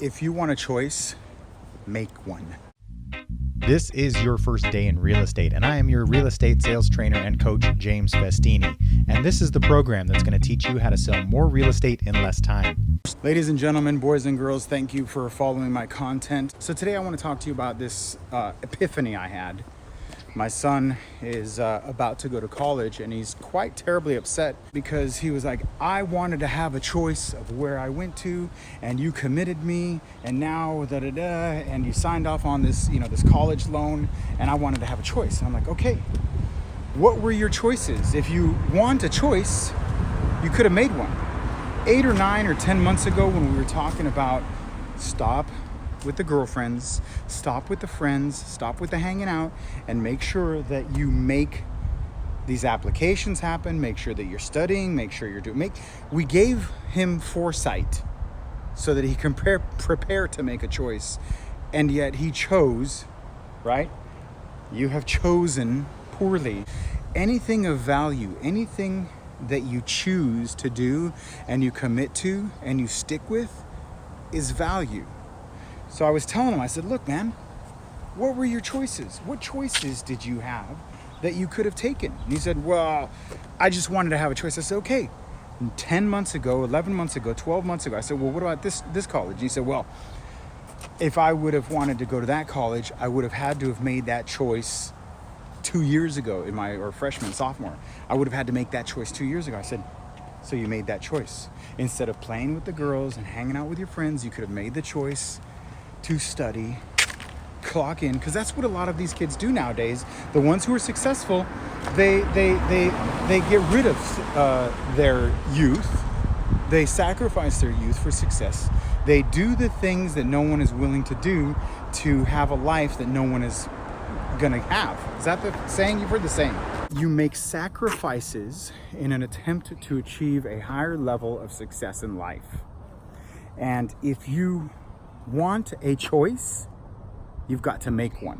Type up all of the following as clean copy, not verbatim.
If you want a choice, make one. This is your first day in real estate, and I am your real estate sales trainer and coach, James Festini. And this is the program that's going to teach you how to sell more real estate in less time. Ladies and gentlemen, boys and girls, thank you for following my content. So today I want to talk to you about this epiphany I had. My son is about to go to college, and he's quite terribly upset because he was like, I wanted to have a choice of where I went to, and you committed me, and now and you signed off on this, this college loan, and I wanted to have a choice. And I'm like, okay, what were your choices? If you want a choice, you could have made one. 8 or 9 or 10 months ago, when we were talking about stop with the girlfriends, stop with the friends, stop with the hanging out, and make sure that you make these applications happen, make sure that you're studying, make sure you're doing, we gave him foresight so that he can prepare to make a choice. And yet he chose, right? You have chosen poorly. Anything of value, anything that you choose to do and you commit to and you stick with is value. So I was telling him, I said, look, man, what were your choices? What choices did you have that you could have taken? And he said, well, I just wanted to have a choice. I said, okay, 10 months ago, 11 months ago, 12 months ago. I said, well, what about this college? And he said, well, if I would have wanted to go to that college, I would have had to have made that choice 2 years ago or freshman, sophomore. I would have had to make that choice 2 years ago. I said, so you made that choice. Instead of playing with the girls and hanging out with your friends, you could have made the choice to study, clock in, because that's what a lot of these kids do nowadays. The ones who are successful, they get rid of their youth. They sacrifice their youth for success. They do the things that no one is willing to do to have a life that no one is gonna have. Is that the saying? You've heard the saying. You make sacrifices in an attempt to achieve a higher level of success in life. And if you want a choice, you've got to make one.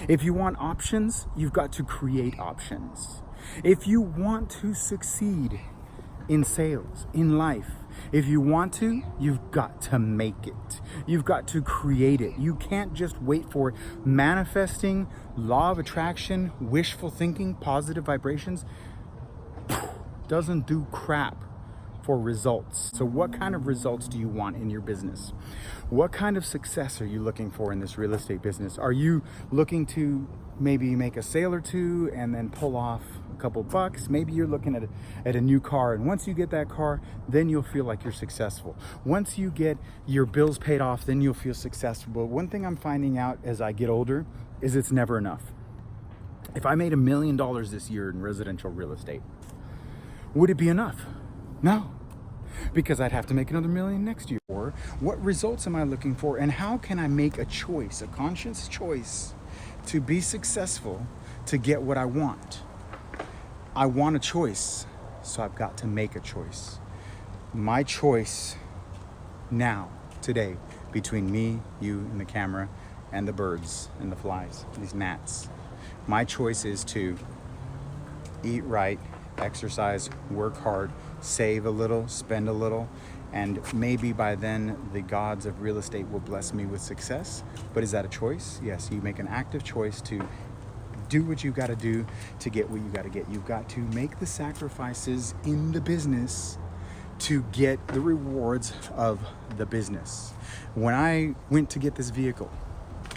If you want options, you've got to create options. If you want to succeed in sales, in life, if you want to, you've got to make it. You've got to create it. You can't just wait for it. Manifesting, law of attraction, wishful thinking, positive vibrations doesn't do crap for results. So what kind of results do you want in your business? What kind of success are you looking for in this real estate business? Are you looking to maybe make a sale or two and then pull off a couple bucks? Maybe you're looking at a new car, and once you get that car, then you'll feel like you're successful. Once you get your bills paid off, then you'll feel successful. But one thing I'm finding out as I get older is it's never enough. If I made $1 million this year in residential real estate, would it be enough? No, because I'd have to make another $1 million next year. Or what results am I looking for, and how can I make a choice, a conscious choice, to be successful, to get what I want? I want a choice, so I've got to make a choice. My choice now, today, between me, you, and the camera, and the birds, and the flies, these gnats, my choice is to eat right, exercise, work hard, save a little, spend a little, and maybe by then the gods of real estate will bless me with success. But is that a choice? Yes, you make an active choice to do what you got to do to get what you got to get. You've got to make the sacrifices in the business to get the rewards of the business. When I went to get this vehicle,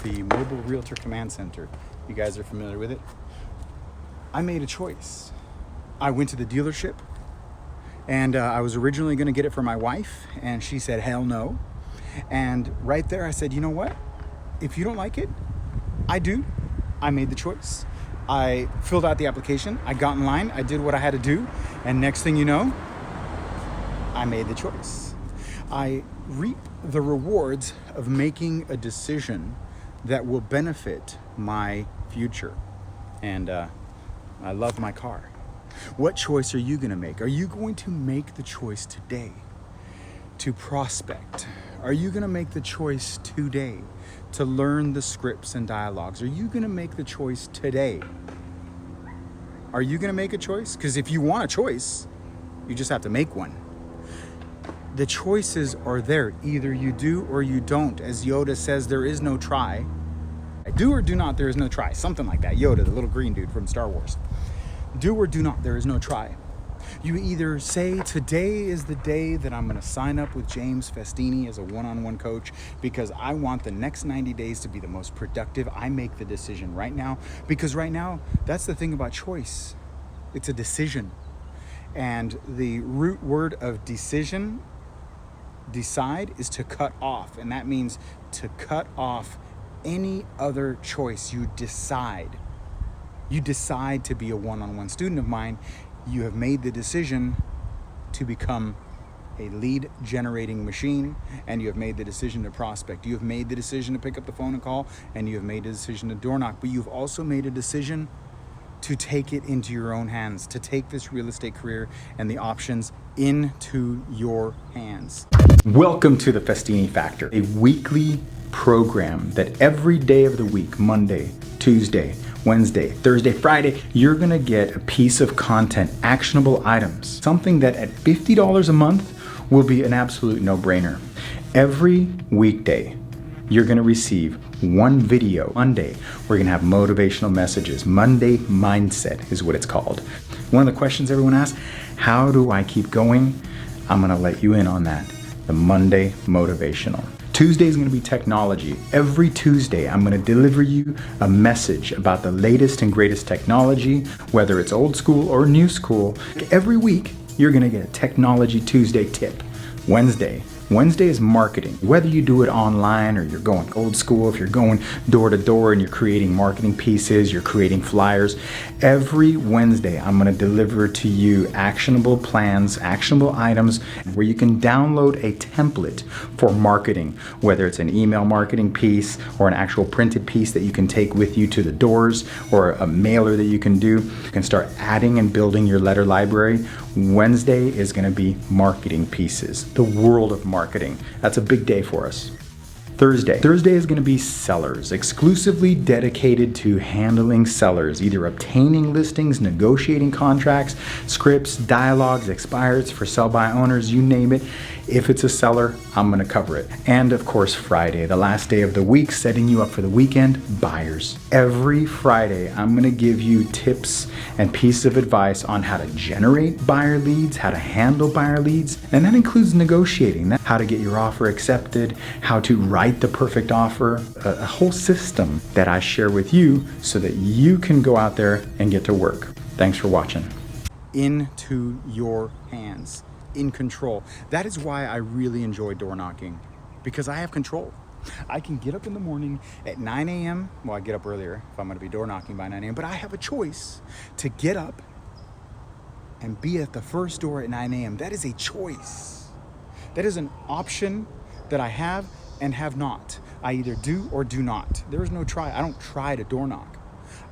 the Mobile Realtor Command Center, you guys are familiar with it, I made a choice. I went to the dealership, and I was originally going to get it for my wife, and she said, hell no. And right there I said, you know what? If you don't like it, I do. I made the choice. I filled out the application. I got in line. I did what I had to do. And next thing you know, I made the choice. I reap the rewards of making a decision that will benefit my future. And I love my car. What choice are you going to make? Are you going to make the choice today to prospect? Are you going to make the choice today to learn the scripts and dialogues? Are you going to make the choice today? Are you going to make a choice? Because if you want a choice, you just have to make one. the choices are there. Either you do or you don't. As Yoda says, there is no try. Do or do not, there is no try. Something like that. Yoda, the little green dude from Star Wars. Do or do not, there is no try. You either say, today is the day that I'm going to sign up with James Festini as a one-on-one coach because I want the next 90 days to be the most productive. I make the decision right now, because right now, that's the thing about choice. It's a decision. And the root word of decision, decide, is to cut off. And that means to cut off any other choice. You decide. You decide to be a one-on-one student of mine. You have made the decision to become a lead generating machine, and you have made the decision to prospect. You have made the decision to pick up the phone and call, and you have made the decision to door knock, but you've also made a decision to take it into your own hands, to take this real estate career and the options into your hands. Welcome to the Festini Factor, a weekly program that every day of the week, Monday, Tuesday, Wednesday, Thursday, Friday, you're gonna get a piece of content, actionable items, something that at $50 a month will be an absolute no-brainer. Every weekday, you're gonna receive one video. Monday, we're gonna have motivational messages. Monday Mindset is what it's called. One of the questions everyone asks, how do I keep going? I'm gonna let you in on that. The Monday Motivational. Tuesday is going to be technology. Every Tuesday, I'm going to deliver you a message about the latest and greatest technology, whether it's old school or new school. Every week, you're going to get a Technology Tuesday tip. Wednesday is marketing. Whether you do it online or you're going old school, if you're going door to door and you're creating marketing pieces, you're creating flyers, every Wednesday I'm going to deliver to you actionable plans, actionable items where you can download a template for marketing, whether it's an email marketing piece or an actual printed piece that you can take with you to the doors, or a mailer that you can do. You can start adding and building your letter library. Wednesday is going to be marketing pieces, the world of marketing. That's a big day for us. Thursday is going to be sellers, exclusively dedicated to handling sellers, either obtaining listings, negotiating contracts, scripts, dialogues, expires for sell-by owners, you name it. If it's a seller, I'm going to cover it. And of course, Friday, the last day of the week, setting you up for the weekend, buyers. Every Friday, I'm going to give you tips and pieces of advice on how to generate buyer leads, how to handle buyer leads, and that includes negotiating, how to get your offer accepted, how to write the perfect offer, a whole system that I share with you so that you can go out there and get to work. Thanks for watching. Into your hands. In control. That is why I really enjoy door knocking, because I have control. I can get up in the morning at 9 a.m. Well, I get up earlier if I'm going to be door knocking by 9 a.m., but I have a choice to get up and be at the first door at 9 a.m. That is a choice. That is an option that I have and have not. I either do or do not. There is no try. I don't try to door knock.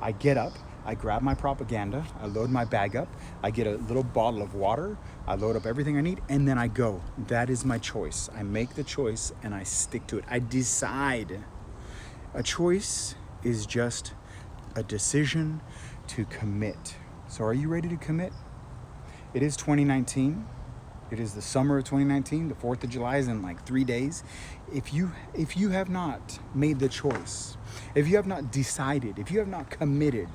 I get up, I grab my propaganda, I load my bag up, I get a little bottle of water, I load up everything I need, and then I go. That is my choice. I make the choice and I stick to it. I decide. A choice is just a decision to commit. So are you ready to commit? It is 2019. It is the summer of 2019. The 4th of July is in like 3 days. If you have not made the choice, if you have not decided, if you have not committed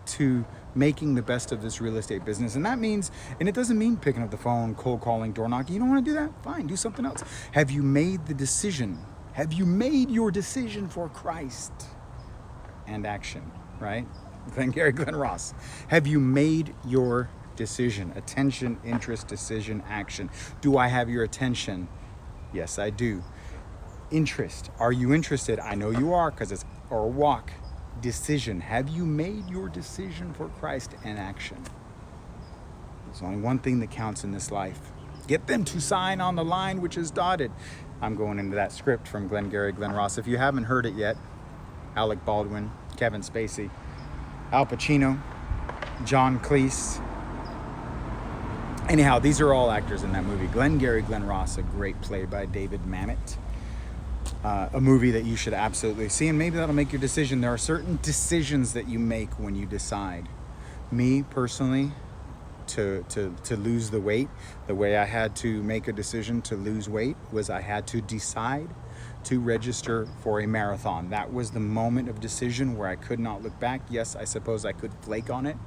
to making the best of this real estate business, and that means, and it doesn't mean picking up the phone, cold calling, door knocking. You don't want to do that? Fine, do something else. Have you made the decision? Have you made your decision for Christ and action, right? Glenn Ross. Have you made your decision? Attention, interest, decision, action. Do I have your attention? Yes, I do. Interest. Are you interested? I know you are, because it's or walk. Decision. Have you made your decision for Christ and action? There's only one thing that counts in this life. Get them to sign on the line which is dotted. I'm going into that script from Glenn Ross. If you haven't heard it yet, Alec Baldwin, Kevin Spacey, Al Pacino, John Cleese. Anyhow, these are all actors in that movie. Glenn Ross, a great play by David Mamet. A movie that you should absolutely see, and maybe that'll make your decision. There are certain decisions that you make when you decide. Me, personally, to lose the weight, the way I had to make a decision to lose weight was I had to decide to register for a marathon. That was the moment of decision where I could not look back. Yes, I suppose I could flake on it.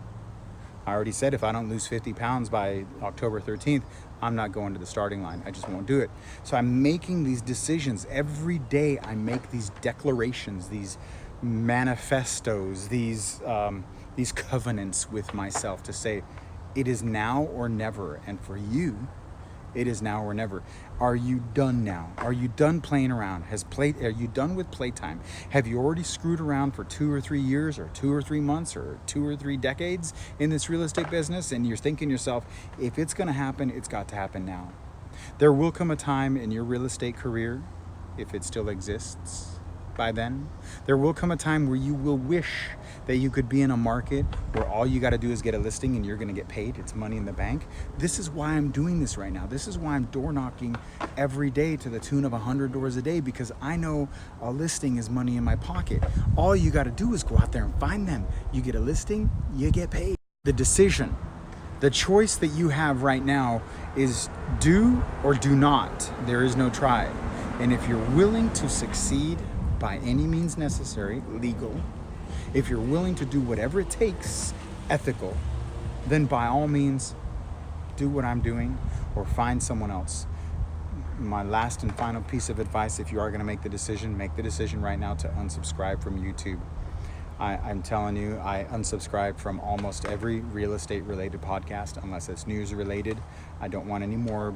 I already said if I don't lose 50 pounds by October 13th, I'm not going to the starting line. I just won't do it. So I'm making these decisions every day. I make these declarations, these manifestos, these covenants with myself to say, it is now or never. And for you, it is now or never. Are you done now? Are you done playing around? Are you done with playtime? Have you already screwed around for 2 or 3 years or 2 or 3 months or 2 or 3 decades in this real estate business? And you're thinking to yourself, if it's going to happen, it's got to happen now. There will come a time in your real estate career, if it still exists by then, there will come a time where you will wish that you could be in a market where all you got to do is get a listing and you're going to get paid. It's money in the bank. This is why I'm doing this right now. This is why I'm door knocking every day to the tune of 100 doors a day, because I know a listing is money in my pocket. All you got to do is go out there and find them. You get a listing, you get paid. The decision, the choice that you have right now is do or do not. There is no try. And if you're willing to succeed by any means necessary, legal, if you're willing to do whatever it takes, ethical, then by all means, do what I'm doing or find someone else. My last and final piece of advice, if you are going to make the decision right now to unsubscribe from YouTube. I'm telling you, I unsubscribe from almost every real estate related podcast unless it's news related. I don't want any more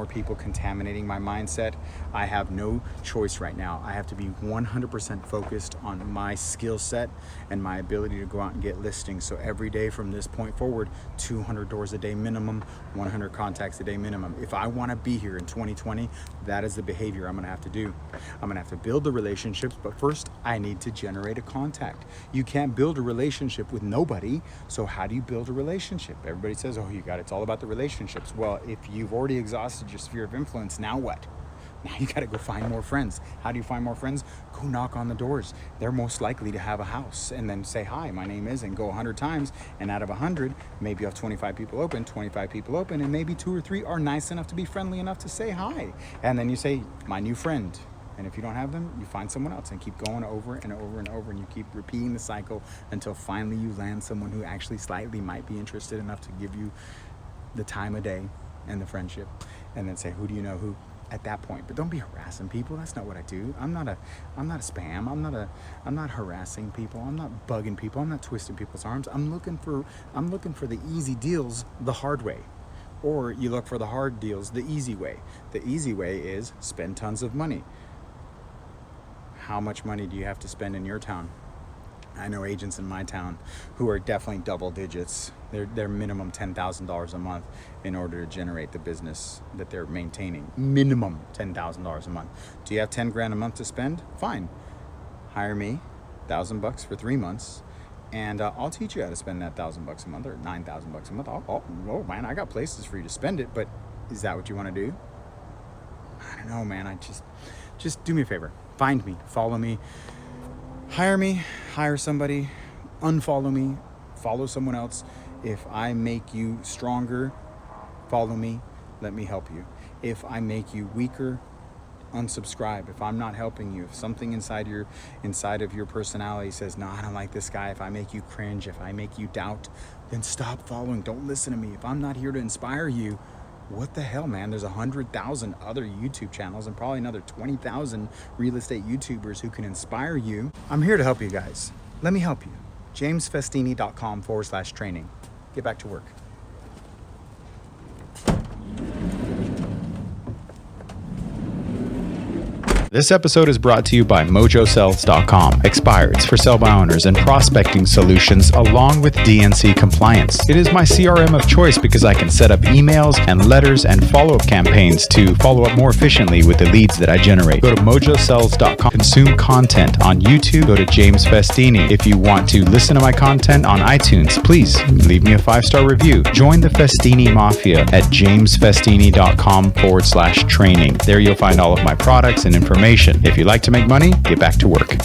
people contaminating my mindset. I have no choice right now. I have to be 100% focused on my skill set and my ability to go out and get listings. So every day from this point forward, 200 doors a day minimum, 100 contacts a day minimum. If I want to be here in 2020, that is the behavior I'm going to have to do. I'm going to have to build the relationships, but first I need to generate a contact. You can't build a relationship with nobody. So how do you build a relationship? Everybody says, oh, it's all about the relationships. Well, if you've already exhausted your sphere of influence, now what? Now you got to go find more friends. How do you find more friends? Go knock on the doors. They're most likely to have a house, and then say, hi, my name is, and go 100 times. And out of 100, maybe you have 25 people open, and maybe 2 or 3 are nice enough to be friendly enough to say hi. And then you say, my new friend. And if you don't have them, you find someone else and keep going over and over and over, and you keep repeating the cycle until finally you land someone who actually slightly might be interested enough to give you the time of day and the friendship, and then say, who do you know who at that point. But don't be harassing people. That's not what I do. I'm not a spam. I'm not harassing people. I'm not bugging people. I'm not twisting people's arms. I'm looking for the easy deals the hard way. Or you look for the hard deals the easy way. The easy way is spend tons of money. How much money do you have to spend in your town? I know agents in my town who are definitely double digits. They're minimum $10,000 a month in order to generate the business that they're maintaining. Minimum $10,000 a month. Do you have 10 grand a month to spend? Fine. Hire me, $1,000 for 3 months, and I'll teach you how to spend that $1,000 a month or $9,000 a month. Oh man, I got places for you to spend it, but is that what you want to do? I don't know, man. Just do me a favor. Find me, follow me, hire somebody, unfollow me, follow someone else. If I make you stronger, follow me, let me help you. If I make you weaker, unsubscribe. If I'm not helping you, if something inside of your personality says, no, I don't like this guy, if I make you cringe, if I make you doubt, then stop following. Don't listen to me. If I'm not here to inspire you, what the hell, man? There's 100,000 other YouTube channels and probably another 20,000 real estate YouTubers who can inspire you. I'm here to help you guys. Let me help you. jamesfestini.com/training. Get back to work. This episode is brought to you by MojoSells.com. Expireds for sell by owners and prospecting solutions along with DNC compliance. It is my CRM of choice because I can set up emails and letters and follow-up campaigns to follow up more efficiently with the leads that I generate. Go to MojoSells.com. Consume content on YouTube. Go to James Festini. If you want to listen to my content on iTunes, please leave me a 5-star review. Join the Festini Mafia at jamesfestini.com/training. There you'll find all of my products and information. If you like to make money, get back to work.